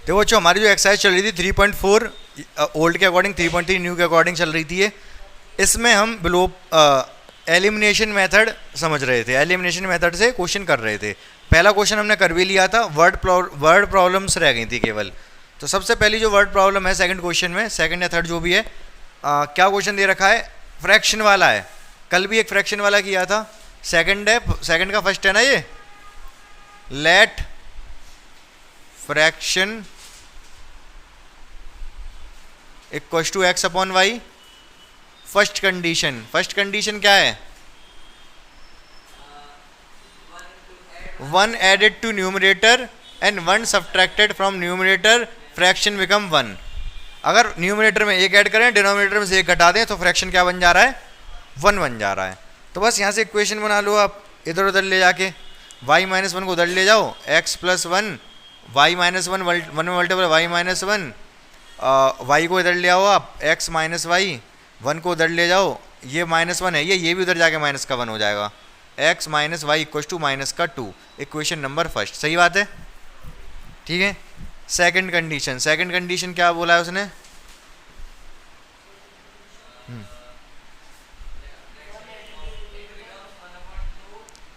देखो बच्चों, हमारी जो एक्सरसाइज चल रही थी 3.4 ओल्ड के अकॉर्डिंग, 3.3 न्यू के अकॉर्डिंग चल रही थी ये। इसमें हम बिलो एलिमिनेशन मेथड समझ रहे थे, एलिमिनेशन मेथड से क्वेश्चन कर रहे थे। पहला क्वेश्चन हमने कर भी लिया था, वर्ड प्रॉब्लम्स रह गई थी केवल। तो सबसे पहली जो वर्ड प्रॉब्लम है सेकंड क्वेश्चन में, सेकंड या थर्ड जो भी है, क्या क्वेश्चन दे रखा है, फ्रैक्शन वाला है। कल भी एक फ्रैक्शन वाला किया था, सेकंड है, सेकंड का फर्स्ट है ना ये, let fraction equals to x upon y. First condition क्या है, 1 added to numerator and 1 subtracted from numerator, fraction become 1। अगर न्यूमरेटर में 1 ऐड करें, डिनोमिनेटर में से 1 घटा दें, तो फ्रैक्शन क्या बन जा रहा है, 1 बन जा रहा है। तो बस यहाँ से इक्वेशन बना लो आप, इधर उधर ले जाके y माइनस 1 को उधर ले जाओ, x प्लस 1, वाई माइनस 1 में मल्टीपल y माइनस 1, y को इधर ले आओ आप, x माइनस वाई, 1 को उधर ले जाओ, ये माइनस 1 है, ये भी उधर जाके माइनस का 1 हो जाएगा, x minus y equal to minus का 2। इक्वेशन नंबर फर्स्ट, सही बात है, ठीक है। सेकंड कंडीशन क्या बोला है उसने,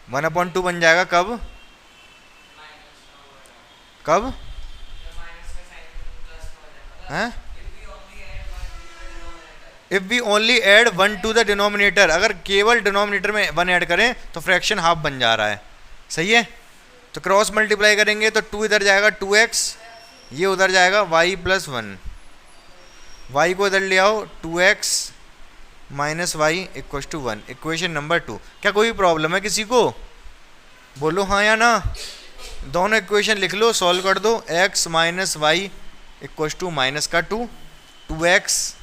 वन अपॉइंट 2 बन जाएगा कब, कब है, if we only add 1 to the denominator, अगर केवल डिनोमिनेटर में 1 ऐड करें तो फ्रैक्शन हाफ बन जा रहा है, सही है। तो क्रॉस मल्टीप्लाई करेंगे तो 2 इधर जाएगा 2x, ये उधर जाएगा y प्लस 1, y को इधर ले आओ 2x minus y equal to 1। Equation number 2। क्या कोई प्रॉब्लम है किसी को, बोलो हाँ या ना। दोनों इक्वेशन लिख लो, सॉल्व कर दो, x minus y equal to minus का 2, 2x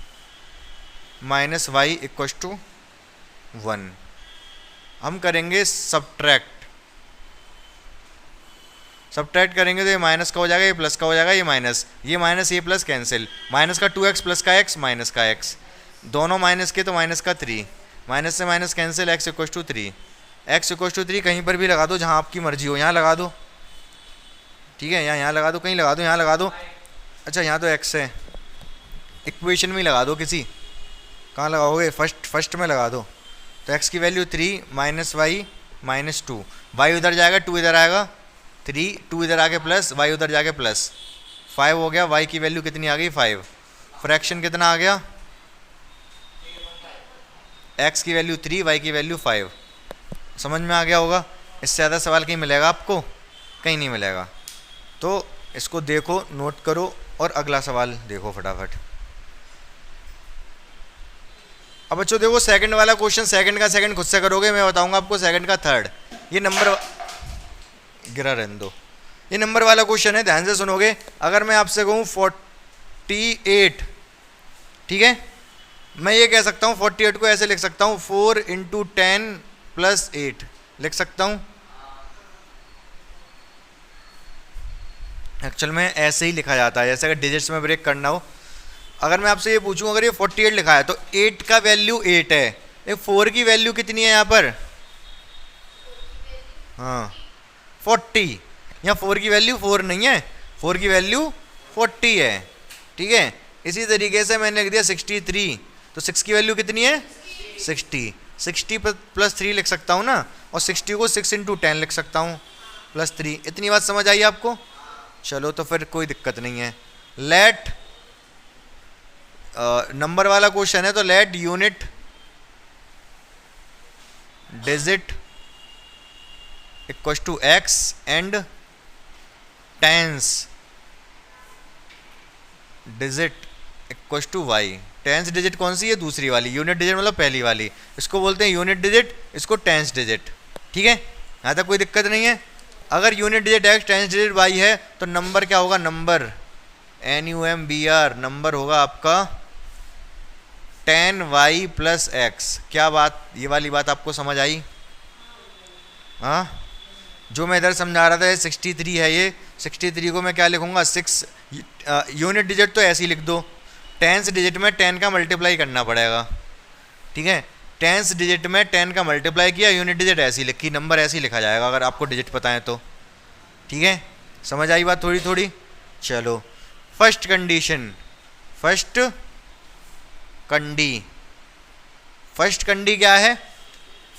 minus y equal to 1। हम करेंगे सब्ट्रैक्ट करेंगे तो ये माइनस का हो जाएगा, ये प्लस का हो जाएगा, ये माइनस ये प्लस कैंसिल, माइनस का 2x प्लस का x माइनस का x, दोनों माइनस के तो माइनस का 3, माइनस से minus cancel, x equal to 3, x equal to 3 कहीं पर भी लगा दो जहाँ आपकी मर्जी हो, यहाँ लगा दो, ठीक है, यहाँ लगा दो, कहीं लगा दो, यहाँ लगा दो। अच्छा यहाँ तो x है, इक्वेशन में ही लगा दो किसी, कहाँ लगाओगे, फर्स्ट में लगा दो। तो x की value 3 minus y minus 2, y उधर जाएगा 2 इधर आएगा, 3 2 इधर आके प्लस, वाई उधर जाके प्लस, 5 हो गया, वाई की वैल्यू कितनी आ गई 5, फ्रैक्शन कितना आ गया, x की वैल्यू 3, वाई की वैल्यू 5। समझ में आ गया होगा। इससे ज़्यादा सवाल कहीं मिलेगा आपको, कहीं नहीं मिलेगा। तो इसको देखो, नोट करो और अगला सवाल देखो फटाफट। अब बच्चों देखो सेकंड वाला क्वेश्चन, सेकंड का सेकंड खुद से करोगे, मैं बताऊंगा आपको सेकंड का थर्ड। ये नंबर गिरा रहने दो, ये नंबर वाला क्वेश्चन है, ध्यान से सुनोगे। अगर मैं आपसे कहूँ 48, ठीक है, मैं ये कह सकता हूँ 48 को ऐसे लिख सकता हूँ 4 इंटू 10 प्लस 8 लिख सकता हूँ। एक्चुअल में ऐसे ही लिखा जाता है, जैसे अगर डिजिट्स में ब्रेक करना हो। अगर मैं आपसे ये पूछूं, अगर ये 48 लिखा है तो 8 का वैल्यू 8 है, एक 4 की वैल्यू कितनी है यहाँ पर, हाँ 40, यहाँ 4 की वैल्यू 4 नहीं है, 4 की वैल्यू 40 है, ठीक है। इसी तरीके से मैंने लिख दिया 63, तो 6 की वैल्यू कितनी है 60 प्लस 3 लिख सकता हूँ ना, और 60 को 6 इंटू 10 लिख सकता हूँ प्लस 3। इतनी बात समझ आई आपको, चलो तो फिर कोई दिक्कत नहीं है। लेट नंबर वाला क्वेश्चन है, तो let unit digit equal to x and tens digit equal to y. Tens digit कौन सी है, दूसरी वाली, यूनिट डिजिट मतलब पहली वाली, इसको बोलते हैं यूनिट डिजिट, इसको टेंस डिजिट, ठीक है। यहाँ तक कोई दिक्कत नहीं है। अगर unit digit x tens digit y है तो नंबर क्या होगा, नंबर NUMBR, नंबर होगा आपका 10y प्लस एक्स। क्या बात, ये वाली बात आपको समझ आई, हाँ। जो मैं इधर समझा रहा था 63 है, ये 63 को मैं क्या लिखूंगा 6, यूनिट डिजिट तो ऐसे ही लिख दो, टेंस डिजिट में 10 का मल्टीप्लाई करना पड़ेगा, ठीक है। टेंस डिजिट में 10 का मल्टीप्लाई किया, यूनिट डिजिट ऐसी लिखी, नंबर ऐसे ही लिखा जाएगा अगर आपको डिजिट पता है तो, ठीक है। समझ आई बात थोड़ी थोड़ी, चलो। फर्स्ट कंडीशन, फर्स्ट कंडी क्या है?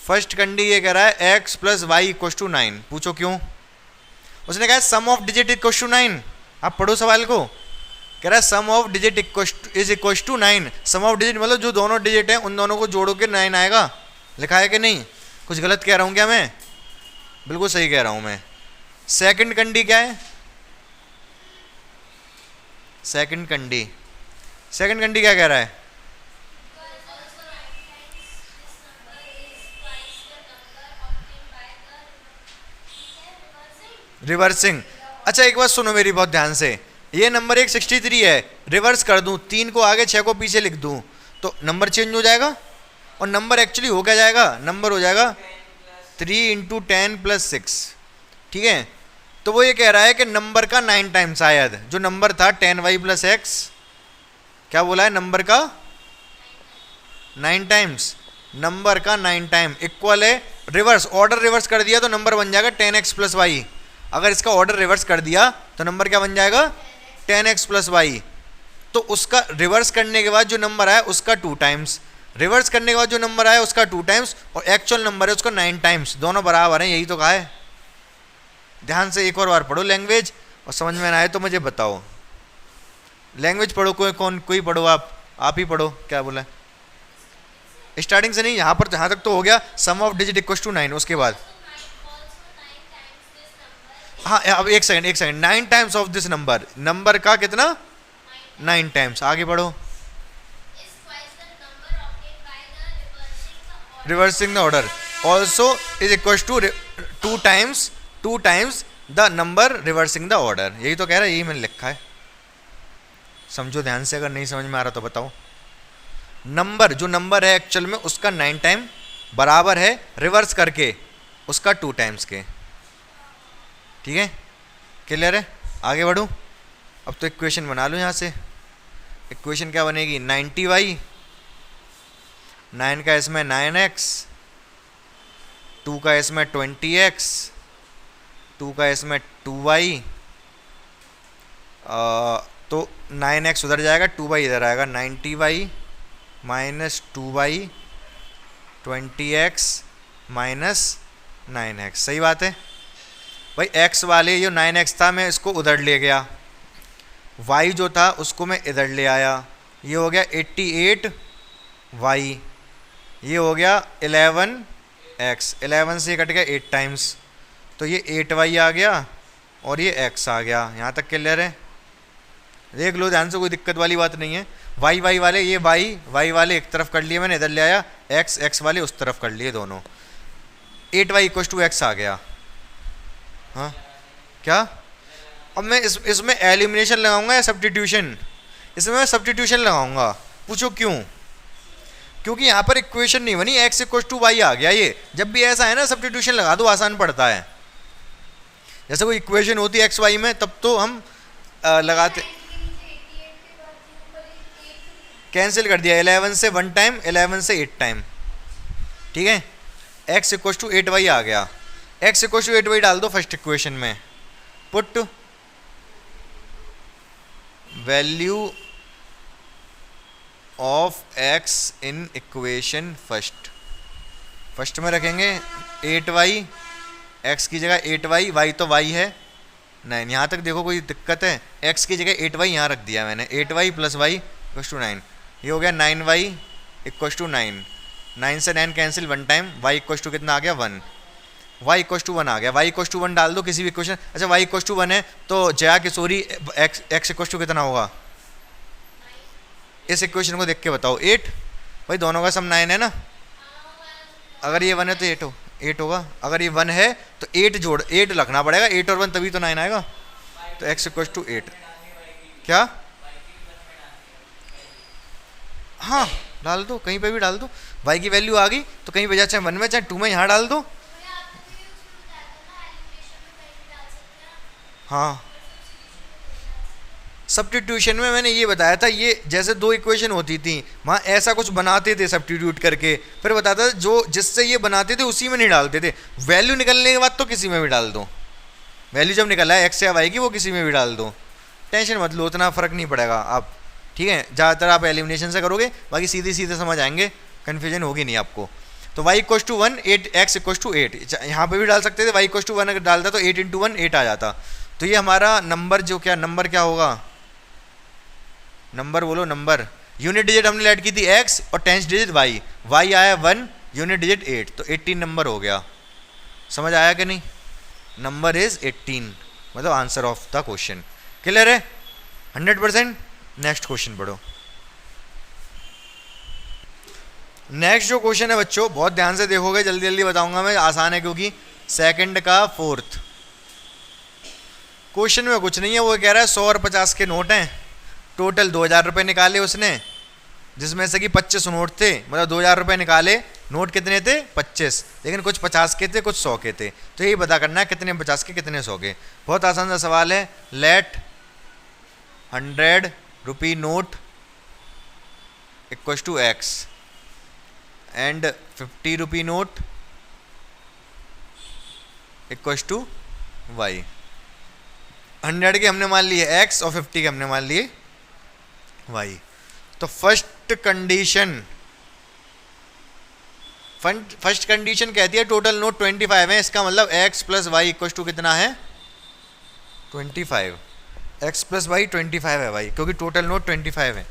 फर्स्ट कंडी ये कह रहा है x plus Y equal to 9। पूछो क्यों? उसने कहा sum of digit equal to 9। आप पढ़ो सवाल को, कह रहा है sum of digit is equal to 9। Sum of digit मतलब जो दोनों डिजिट हैं उन दोनों को जोड़ो के 9 आएगा। लिखा है कि नहीं? कुछ गलत कह रहा हूँ क्या मैं? बिल्कुल सही कह रहा हूँ मैं। सेकंड कंडी क्या है? सेकंड कंडी क्या कह रहा है? रिवर्सिंग। अच्छा एक बात सुनो मेरी बहुत ध्यान से, ये नंबर 163 है, रिवर्स कर दूं, 3 को आगे 6 को पीछे लिख दूं तो नंबर चेंज हो जाएगा और नंबर एक्चुअली हो क्या जाएगा? नंबर हो जाएगा 3 इंटू 10 प्लस 6। ठीक है, तो वो ये कह रहा है कि नंबर का 9 टाइम्स, शायद जो नंबर था 10y प्लस एक्स, क्या बोला है? नंबर का 9 टाइम्स, नंबर का 9 टाइम इक्वल है रिवर्स, ऑर्डर रिवर्स कर दिया तो नंबर बन जाएगा 10x प्लस वाई। अगर इसका ऑर्डर रिवर्स कर दिया तो नंबर क्या बन जाएगा? 10x plus Y. तो उसका रिवर्स करने के बाद जो नंबर आया उसका 2 टाइम्स, रिवर्स करने के बाद जो नंबर आया उसका 2 टाइम्स, और एक्चुअल नंबर है उसका 9 टाइम्स, दोनों बराबर हैं, यही तो कहा है। ध्यान से एक और बार पढ़ो लैंग्वेज, और समझ में ना आए तो मुझे बताओ। लैंग्वेज पढ़ो, कोई पढ़ो, आप ही पढ़ो। क्या बोला? स्टार्टिंग से नहीं, यहाँ पर जहाँ तक तो हो गया sum of digit equal to 9। उसके बाद हाँ, अब एक second 9 times of this number, number का कितना? 9 टाइम्स। आगे बढ़ो। Reversing the order also is equal to 2 times the number reversing the order. यही तो कह रहा है, यही मैंने लिखा है। समझो ध्यान से, अगर नहीं समझ में आ रहा तो बताओ। नंबर जो नंबर है एक्चुअल में उसका 9 टाइम बराबर है रिवर्स करके उसका 2 टाइम्स के। ठीक है, क्लियर है? आगे बढ़ूँ। अब तो इक्वेशन बना लूँ यहाँ से। इक्वेशन क्या बनेगी? 90y, 9 का इसमें 9x, 2 का इसमें 20x, 2 का इसमें 2y, तो 9x उधर जाएगा, 2y इधर आएगा, 90y minus 2y, 20x minus 9x। सही बात है भाई। x वाले जो 9x था मैं इसको उधर ले गया, y जो था उसको मैं इधर ले आया, ये हो गया 88y, ये हो गया 11x, 11 से कट गया 8 टाइम्स, तो ये 8y आ गया और ये x आ गया। यहाँ तक क्लियर है? देख लो ध्यान से, कोई दिक्कत वाली बात नहीं है। y वाले, ये y वाले एक तरफ कर लिए मैंने, इधर ले आया, x वाले उस तरफ कर लिए दोनों, 8y इक्वल टू x आ गया। हाँ क्या? अब मैं इसमें एलिमिनेशन लगाऊंगा या सब्स्टिट्यूशन? इसमें मैं सब्स्टिट्यूशन लगाऊंगा। पूछो क्यों? क्योंकि यहाँ पर इक्वेशन नहीं बनी, x इक्वल टू वाई आ गया। ये जब भी ऐसा है ना, सब्स्टिट्यूशन लगा दो, आसान पड़ता है। जैसे कोई इक्वेशन होती है x y में, तब तो हम लगाते, कैंसिल कर दिया, 11 से 1 टाइम, 11 से 8 टाइम। ठीक है, x इक्वल टू 8y आ गया। x इक्वल टू 8y डाल दो फर्स्ट इक्वेशन में, put value of x in equation first में रखेंगे 8y, x की जगह 8y, y तो y है 9। यहाँ तक देखो कोई दिक्कत है? x की जगह 8y यहाँ रख दिया मैंने, 8y plus y equal to 9। ये हो गया 9y इक्वल टू 9, 9 से 9 cancel 1 time, y equal to कितना आ गया? 1, y इक्वल टू 1 आ गया। y इक्वल टू 1 डाल दो किसी भी इक्वेशन। अच्छा y इक्वल टू 1 है तो Jaya Kishori x equal to कितना होगा? इस इक्वेशन को देख के बताओ। 8, भाई दोनों का सम 9 है ना। अगर ये 1 है तो 8 होगा, अगर ये 1 है तो 8 रखना पड़ेगा, 8 और 1 तभी तो 9 आएगा। तो x इक्वल टू 8। क्या? हाँ डाल दो, कहीं पे भी डाल दो। y की वैल्यू आ गई तो कहीं पे चाहे 1 में चाहे 2 में यहाँ डाल दो। हाँ, सब्स्टिट्यूशन में मैंने ये बताया था, ये जैसे 2 इक्वेशन होती थी, वहाँ ऐसा कुछ बनाते थे सब्स्टिट्यूट करके, फिर बताता था जो जिससे ये बनाते थे उसी में नहीं डालते थे। वैल्यू निकलने के बाद तो किसी में भी डाल दो, वैल्यू जब निकला है x या y की वो किसी में भी डाल दो। टेंशन मत लो, उतना फ़र्क नहीं पड़ेगा आप, ठीक है। ज़्यादातर आप एलिमिनेशन से करोगे, बाकी सीधे सीधे समझ आएंगे, कन्फ्यूजन होगी नहीं आपको। तो y equals to 1 8 x equals to 8, यहाँ पे भी डाल सकते थे, y इक्वस टू 1 अगर डालता तो 8 इंटू 1 8 आ जाता। तो ये हमारा नंबर जो क्या नंबर क्या होगा, नंबर बोलो नंबर। यूनिट डिजिट हमने ऐड की थी x और टेंस डिजिट y, y आया 1, यूनिट डिजिट 8, तो 18 नंबर हो गया। समझ आया कि नहीं? नंबर इज 18, मतलब answer of the question. Clear है 100%? नेक्स्ट क्वेश्चन पढ़ो। नेक्स्ट जो क्वेश्चन है बच्चों, बहुत ध्यान से देखोगे, जल्दी जल्दी बताऊंगा मैं, आसान है क्योंकि सेकंड का फोर्थ क्वेश्चन में कुछ नहीं है। वो कह रहा है 100 और 50 के नोट हैं, टोटल 2000 रुपये निकाले उसने, जिसमें से कि 25 नोट थे, मतलब 2000 रुपये निकाले, नोट कितने थे 25, लेकिन कुछ 50 के थे कुछ 100 के थे। तो यही पता करना है कितने 50 के कितने 100 के। बहुत आसान सा सवाल है। Let 100 rupee note equal to x and 50 rupee note equal to y. 100 के हमने मान लिए x और 50 के हमने मान लिए y। तो फर्स्ट कंडीशन कहती है टोटल नोट 25 है, इसका मतलब x plus Y equal to कितना है 25। x प्लस वाई 25 है भाई, क्योंकि टोटल नोट 25 है।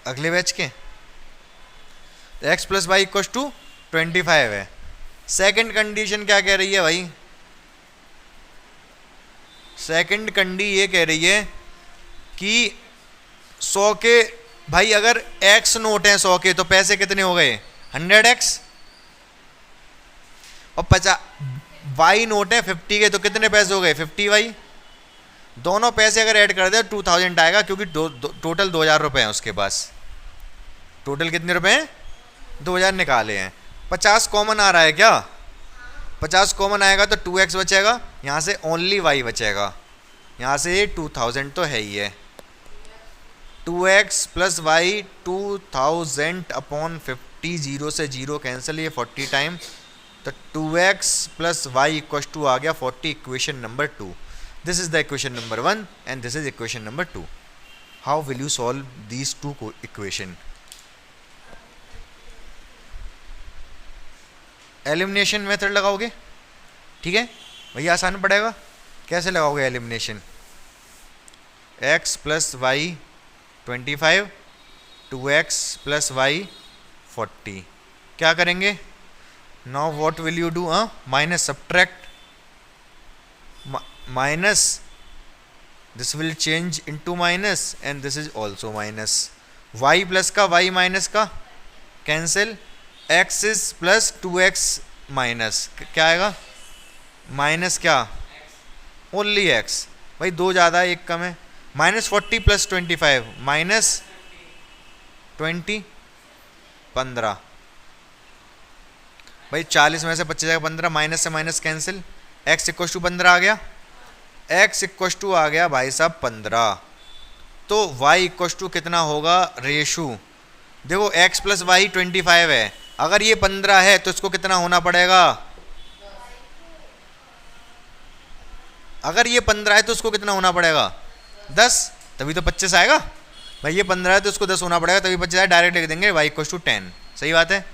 अगले बैच के x plus Y equal to 25 है। सेकंड कंडीशन क्या कह रही है भाई? सेकंड कंडी ये कह रही है कि 100 के भाई अगर x नोट है 100 के, तो पैसे कितने हो गए 100x, और 50 y नोट है 50 के, तो कितने पैसे हो गए 50y। दोनों पैसे अगर ऐड कर दे 2000 आएगा, क्योंकि टोटल 2000 रुपये हैं उसके पास। टोटल कितने रुपए हैं 2000 निकाले हैं। 50 कॉमन आ रहा है क्या? 50 कॉमन आएगा तो 2x बचेगा, यहाँ से ओनली y बचेगा, यहाँ से 2000 तो है ही है। 2x प्लस वाई 2000 अपॉन 50, 0 से 0 कैंसिल, ये 40 टाइम, तो 2x plus Y equal to आ गया 40, equation number 2। This is the equation number 1 and this is equation number 2। How will you solve these two equation? Elimination method लगाओगे, ठीक है भैया, आसान पड़ेगा। कैसे लगाओगे elimination? x plus Y 25, 2x plus Y 40। क्या करेंगे now? What will you do? Minus, subtract, minus, this will change into minus and this is also minus. y plus का y माइनस का cancel, x is plus 2x minus क्या आएगा minus क्या only x। भाई 2 ज़्यादा है 1 कम है। Minus 40 plus 25 minus 20 15। भाई 40 में से 25 जाएगा 15, माइनस से minus cancel, x equal to 15 आ गया, x इक्वल टू आ गया भाई साहब 15। तो y इक्वल टू कितना होगा रेशु? देखो x प्लस वाई 25 है, अगर ये 15 है तो इसको कितना होना पड़ेगा? अगर ये 15 है तो उसको कितना होना पड़ेगा 10, तभी तो 25 आएगा। भाई ये 15 है तो उसको 10 होना पड़ेगा, तभी 25 आएगा। डायरेक्ट लिख देंगे y इक्वल टू 10। सही बात है,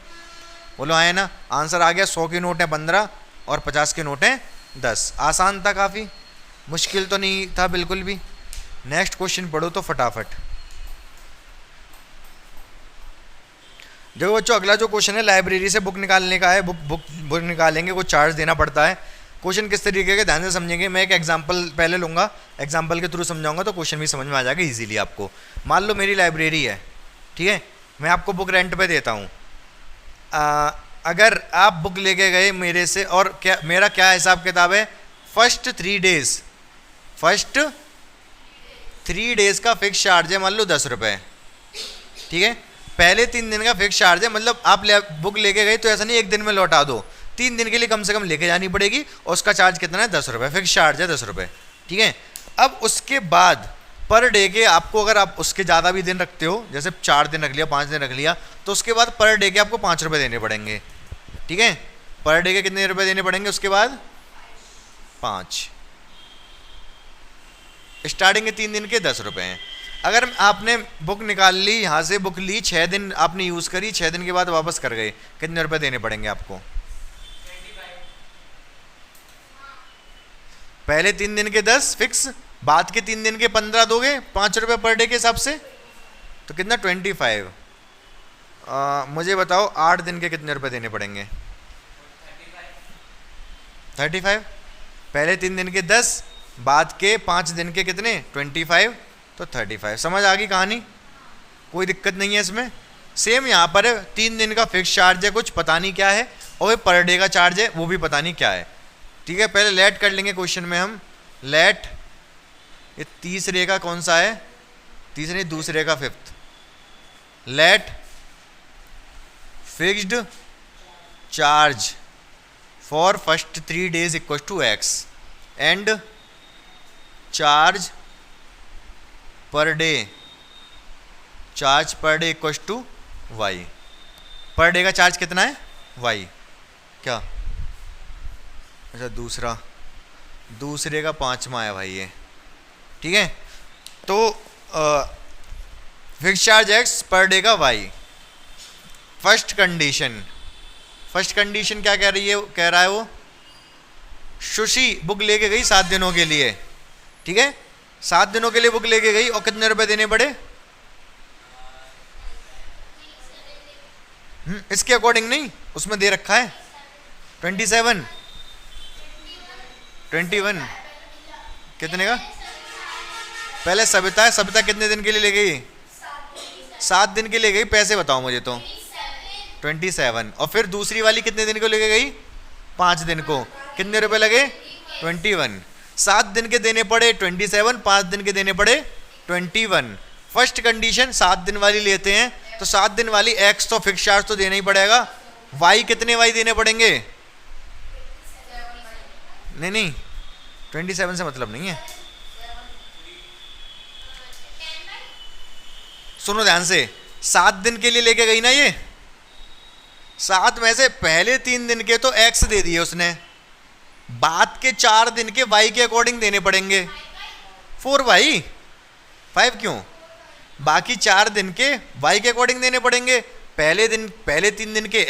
बोलो आए ना? आंसर आ गया। 100 के नोट है 15 और 50 के नोट है 10। आसान था काफ़ी, मुश्किल तो नहीं था बिल्कुल भी। नेक्स्ट क्वेश्चन पढ़ो तो फटाफट। देखो बच्चों, अगला जो क्वेश्चन है लाइब्रेरी से बुक निकालने का है। बुक निकालेंगे, कुछ चार्ज देना पड़ता है। क्वेश्चन किस तरीके के ध्यान से समझेंगे। मैं एक एग्जांपल पहले लूँगा, एग्जांपल के थ्रू समझाऊंगा तो क्वेश्चन भी समझ में आ जाएगा इजीली आपको। मान लो मेरी लाइब्रेरी है, ठीक है, मैं आपको बुक रेंट पे देता हूँ। अगर आप बुक लेके गए मेरे से, और क्या मेरा क्या हिसाब किताब है, फर्स्ट 3 डेज का फिक्स चार्ज है, मान लो 10 रुपये, ठीक है। पहले 3 दिन का फिक्स चार्ज है, मतलब आप बुक लेके गए तो ऐसा नहीं 1 दिन में लौटा दो, 3 दिन के लिए कम से कम लेके जानी पड़ेगी, और उसका चार्ज कितना है 10 रुपये, फिक्स चार्ज है 10 रुपये, ठीक है। अब उसके बाद पर डे के आपको, अगर आप उसके ज़्यादा भी दिन रखते हो, जैसे 4 दिन रख लिया, 5 दिन रख लिया, तो उसके बाद पर डे के आपको 5 रुपये देने पड़ेंगे, ठीक है। पर डे के कितने रुपये देने पड़ेंगे उसके बाद? 5। स्टार्टिंग के 3 दिन के 10 रुपये हैं। अगर आपने बुक निकाल ली, यहाँ से बुक ली, 6 दिन आपने यूज़ करी, 6 दिन के बाद वापस कर गए, कितने रुपए देने पड़ेंगे आपको? पहले 3 दिन के 10 फिक्स, बाद के 3 दिन के 15 दोगे 5 रुपये पर डे के हिसाब से, तो कितना 25। मुझे बताओ 8 दिन के कितने रुपए देने पड़ेंगे? 35। पहले 3 दिन के 10, बाद के 5 दिन के कितने? 25, तो 35। समझ आ गई कहानी? कोई दिक्कत नहीं है इसमें। सेम यहाँ पर है, 3 दिन का फिक्स चार्ज है, कुछ पता नहीं क्या है, और पर डे का चार्ज है वो भी पता नहीं क्या है। ठीक है, पहले लेट कर लेंगे क्वेश्चन में हम। लेट, ये तीसरे का कौन सा है? तीसरे, दूसरे का fifth. Let fixed charge for first 3 days equal to x and charge per day, charge per day equal to y. Per day का चार्ज कितना है? वाई। क्या? अच्छा, दूसरे का 5वां है भाई ये। ठीक है, तो फिक्स चार्ज एक्स, पर डे का वाई। फर्स्ट कंडीशन क्या कह रही है? कह रहा है वो, सुशी बुक लेके गई 7 दिनों के लिए। ठीक है, 7 दिनों के लिए बुक लेके गई, और कितने रुपए देने पड़े? इसके अकॉर्डिंग नहीं, उसमें दे रखा है 27, 21। कितने का? पहले सविता है, सविता कितने दिन के लिए ले गई? 7 दिन के लिए गई। पैसे बताओ मुझे तो। 27। और फिर दूसरी वाली कितने दिन को लेके गई? 5 दिन को। कितने रुपए लगे? 21। 7 दिन के देने पड़े 27, 5 दिन के देने पड़े 21। फर्स्ट कंडीशन 7 दिन वाली लेते हैं, तो 7 दिन वाली एक्स तो फिक्स चार्ज तो देना ही पड़ेगा। वाई कितने वाई देने पड़ेंगे? नहीं, 27 से मतलब नहीं है। सुनो ध्यान से, 7 दिन के लिए लेके गई ना ये, 7 में से पहले 3 दिन के तो एक्स दे दिए उसने, बाद के 4 दिन के वाई के अकॉर्डिंग देने पड़ेंगे। 4y, 5 क्यों? बाकी 4 दिन के वाई के अकॉर्डिंग देने पड़ेंगे। पहले 3 दिन के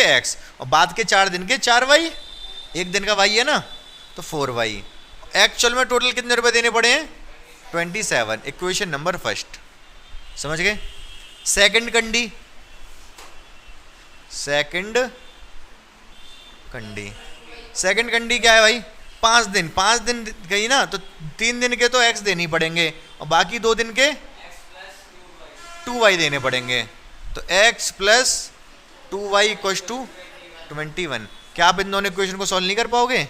एक्स, और बाद के 4 दिन के 4y। 1 दिन का वाई है ना, तो 4y। एक्चुअल में टोटल कितने रुपए देने पड़े हैं? 27। इक्वेशन नंबर फर्स्ट, समझ गए? सेकंड कंडी क्या है भाई? 5 दिन गई ना, तो 3 दिन के तो x देनी पड़ेंगे, और बाकी 2 दिन के 2y देने पड़ेंगे। तो x plus 2y equal to 21। क्या आप इन दोनों इक्वेशन को सॉल्व नहीं कर पाओगे?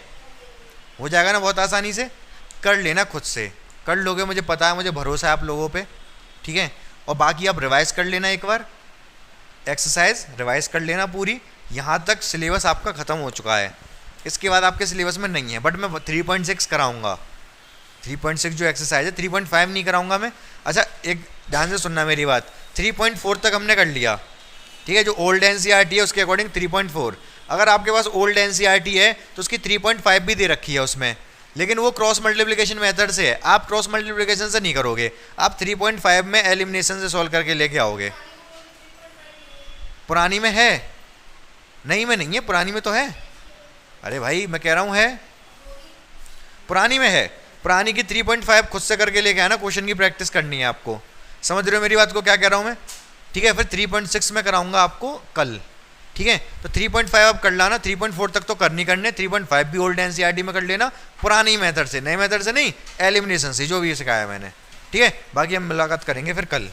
हो जाएगा ना बहुत आसानी से। कर लेना, खुद से कर लोगे, मुझे पता है, मुझे भरोसा है आप लोगों पे। ठीक है, और बाकी आप रिवाइज कर लेना, एक बार एक्सरसाइज रिवाइज कर लेना पूरी। यहाँ तक सिलेबस आपका ख़त्म हो चुका है, इसके बाद आपके सिलेबस में नहीं है, बट मैं 3.6 कराऊंगा। 3.6 जो एक्सरसाइज है, 3.5 नहीं कराऊंगा मैं। अच्छा, एक ध्यान से सुनना मेरी बात, 3.4 तक हमने कर लिया। ठीक है, जो ओल्ड एनसीईआरटी है उसके अकॉर्डिंग 3.4। अगर आपके पास ओल्ड एनसीईआरटी है तो उसकी 3.5 भी दे रखी है उसमें, लेकिन वो क्रॉस मल्टीप्लिकेशन मेथड से है। आप क्रॉस मल्टीप्लिकेशन से नहीं करोगे, आप 3.5 में एलिमिनेशन से सॉल्व करके लेके आओगे। पुरानी में है? नहीं में नहीं है, पुरानी में तो है। अरे भाई मैं कह रहा हूँ है, पुरानी में है। पुरानी की 3.5 खुद से करके लेके आना, क्वेश्चन की प्रैक्टिस करनी है आपको। समझ रहे हो मेरी बात को, क्या कह रहा हूँ मैं? ठीक है, फिर 3.6 में कराऊंगा आपको कल। ठीक है, तो 3.5 अब कर लाना, 3.4 तक तो करनी करने, 3.5 भी ओल्ड एनसीईआरटी में कर लेना, पुरानी मेथड से, नए मेथड से नहीं, एलिमिनेशन से, जो भी सिखाया मैंने। ठीक है, बाकी हम मुलाकात करेंगे फिर कल।